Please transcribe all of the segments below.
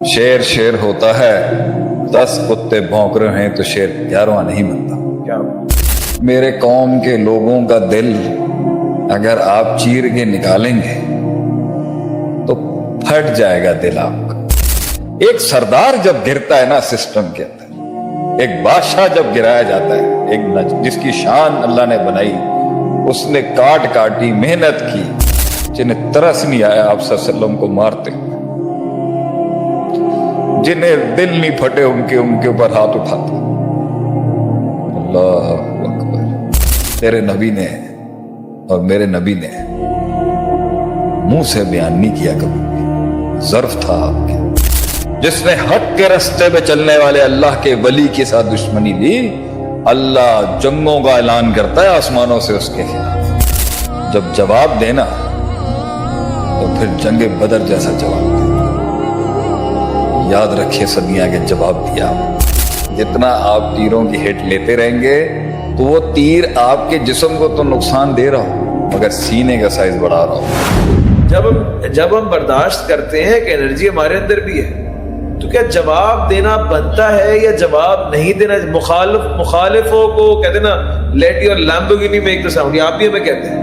शेर शेर होता है 10 कुत्ते भौंक रहे हैं तो शेर 11वां नहीं बनता। क्या मेरे कौम के लोगों का दिल अगर आप चीर के निकालेंगे तो फट जाएगा दिल आपका। एक सरदार जब गिरता है ना सिस्टम के अंदर, एक बादशाह जब गिराया जाता है, एक जिसकी शान अल्लाह ने बनाई, उसने काट काटी मेहनत की, जिन्हें तरस नहीं आया आप सल्लल्लाहु अलैहि वसल्लम को मारते, जिन्हें दिल नहीं फटे उनके ऊपर हाथ उठाते। अल्लाह अकबर। तेरे नबी ने और मेरे नबी ने मुंह से बयान नहीं किया कभी, ज़र्फ था आपके। जिसने हक के रास्ते पे चलने वाले अल्लाह के वली के साथ दुश्मनी ली, अल्लाह जंगों का ऐलान करता है आसमानों से उसके खिलाफ। जब जवाब देना तो फिर जंगे बदर जैसा जवाब देना। याद रखिए सदियां के जवाब दिया। जितना आप तीरों की हिट लेते रहेंगे तो वो तीर आपके जिस्म को तो नुकसान दे रहा हो मगर सीने का साइज बढ़ा रहा हो। जब हम बर्दाश्त करते हैं कि एनर्जी हमारे अंदर भी है, तो क्या जवाब देना बनता है या जवाब नहीं देना? मुखालिफों को कहते ना, let your Lamborghini make the sound, आप भी हमें कहते हैं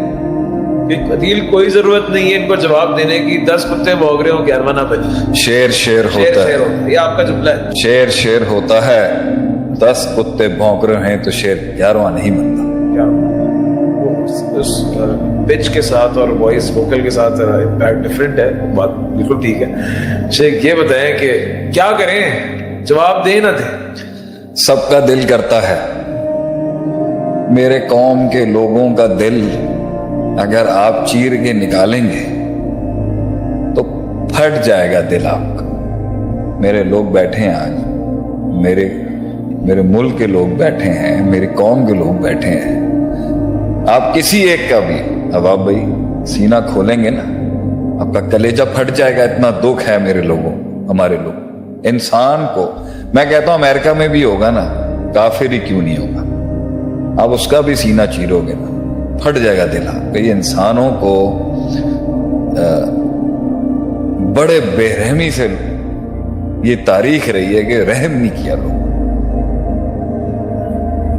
अदील कोई जरूरत नहीं है इनको जवाब देने की, 10 कुत्ते भौंक रहे हो 11वां ना बजे। शेर शेर होता है, ये आपका जुमला है। शेर शेर होता है 10 कुत्ते भौंक रहे हैं तो शेर 11वां नहीं बनता। क्या उस पिच के साथ और वॉइस वोकल के साथ इम्पैक्ट डिफरेंट है, बात बिल्कुल ठीक है। शेख ये बताएं कि क्या करें, जवाब दे ना दे? सबका दिल करता है, मेरे कौम के लोगों का दिल अगर आप चीर के निकालेंगे तो फट जाएगा दिल आपका। मेरे लोग बैठे हैं आज, मेरे मुल्क के लोग बैठे हैं, मेरी कौम के लोग बैठे हैं। आप किसी एक का भी अब आप भाई सीना खोलेंगे ना, आपका कलेजा फट जाएगा। इतना दुख है मेरे लोगों, हमारे लोग, इंसान को। मैं कहता हूं अमेरिका में भी होगा ना, काफिर ही क्यों नहीं होगा, आप उसका भी सीना चीरोगे ना, फट जाएगा दिल आपका। ये इंसानों को बड़े बेरहमी से ये तारीख रही है कि रहम नहीं किया, लोग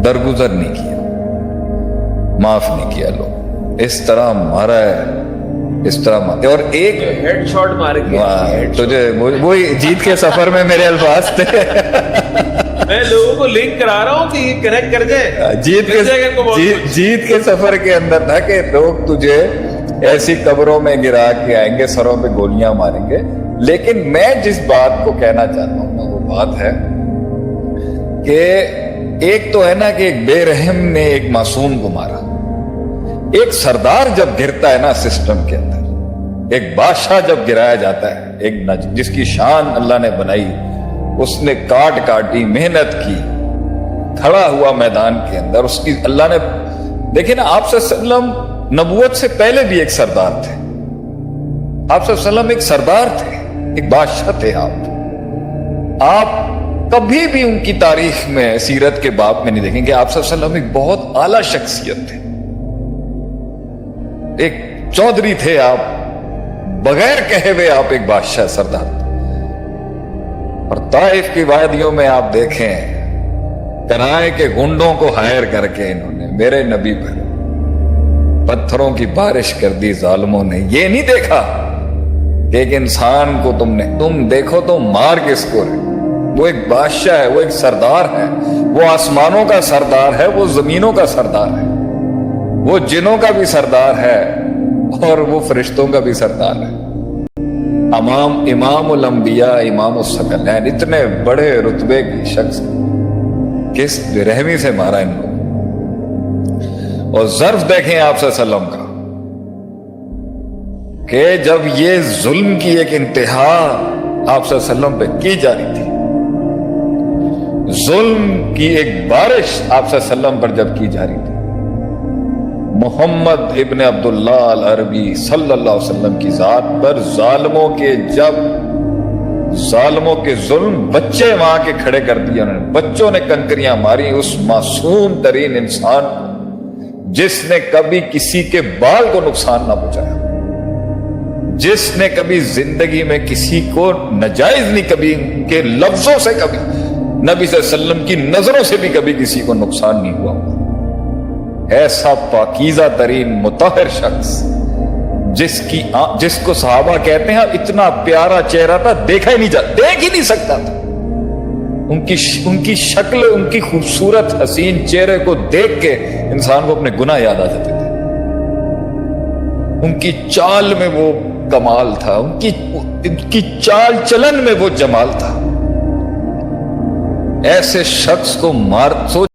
दरगुजर नहीं किया, माफ नहीं किया, लोग इस तरह मारा है, इस तरह मारा। और एक हेडशॉट मार के तुझे वही जीत के सफर में मेरे अल्फाज थे। मैं लोगों को लिंक करा रहा हूँ कि ये कनेक्ट कर जाए। जीत के सफर के अंदर था कि लोग तुझे ऐसी कब्रों में गिरा के आएंगे, सरों पे गोलियां मारेंगे। लेकिन मैं जिस बात को कहना चाहता हूँ ना, वो बात है कि एक तो है ना कि एक बेरहम ने एक मासूम को मारा। एक सरदार जब गिरता है ना सिस्टम के अंदर, एक बादशाह जब गिराया जाता है, एक जिसकी शान अल्लाह ने बनाई, उसने काट काटी मेहनत की, खड़ा हुआ मैदान के अंदर, उसकी अल्लाह ने देखिए ना। आप सल्लम नबूवत से पहले भी एक सरदार थे, आप सल्लम एक सरदार थे, एक बादशाह थे। आप कभी भी उनकी तारीख में, सीरत के बाब में नहीं देखेंगे आप सल्लम एक बहुत आला शख्सियत थे, एक चौधरी थे आप, बगैर कहे हुए आप एक बादशाह सरदार थे। और ताइफ की वादियों में आप देखें, कराए के गुंडों को हायर करके इन्होंने मेरे नबी पर पत्थरों की बारिश कर दी जालिमों ने। ये नहीं देखा कि एक इंसान को तुम देखो तो मार किसको रहे। वो एक बादशाह है, वो एक सरदार है, वो आसमानों का सरदार है, वो जमीनों का सरदार है, वो जिनों का भी सरदार है और वो फरिश्तों का भी सरदार है। इमामुल अंबिया इमामुस सकलैन, इतने बड़े रुतबे की शख्स किस बेरहमी से मारा इन लोगों। और ज़र्फ देखें आप सल्लम का कि जब ये जुल्म की एक इंतहा आप सल्लम पे की जा रही थी, जुल्म की एक बारिश आप सल्लम पर जब की जा रही थी, मोहम्मद इब्न अब्दुल्लाह अल अरबी सल्लल्लाहु अलैहि वसल्लम की जात पर जालिमों के जुल्म, बच्चे वहां के खड़े कर दिए उन्होंने, बच्चों ने कंकरियां मारी उस मासूम तरीन इंसान को, जिसने कभी किसी के बाल को नुकसान ना पहुंचाया, جس نے کبھی زندگی میں کسی کو ناجائز نہیں، کبھی ان کے لفظوں سے، کبھی نبی صلی اللہ علیہ وسلم کی نظروں سے بھی کبھی کسی کو نقصان نہیں ہوا، ایسا پاکیزہ ترین مطہر شخص جس کو صحابہ کہتے ہیں اتنا پیارا چہرہ تھا، دیکھ ہی نہیں سکتا تھا، ان کی شکل، ان کی خوبصورت حسین چہرے کو دیکھ کے انسان کو اپنے گناہ یاد آ جاتے تھے، ان کی چال میں وہ کمال تھا، ان کی چال چلن میں وہ جمال تھا۔ ایسے شخص کو سوچ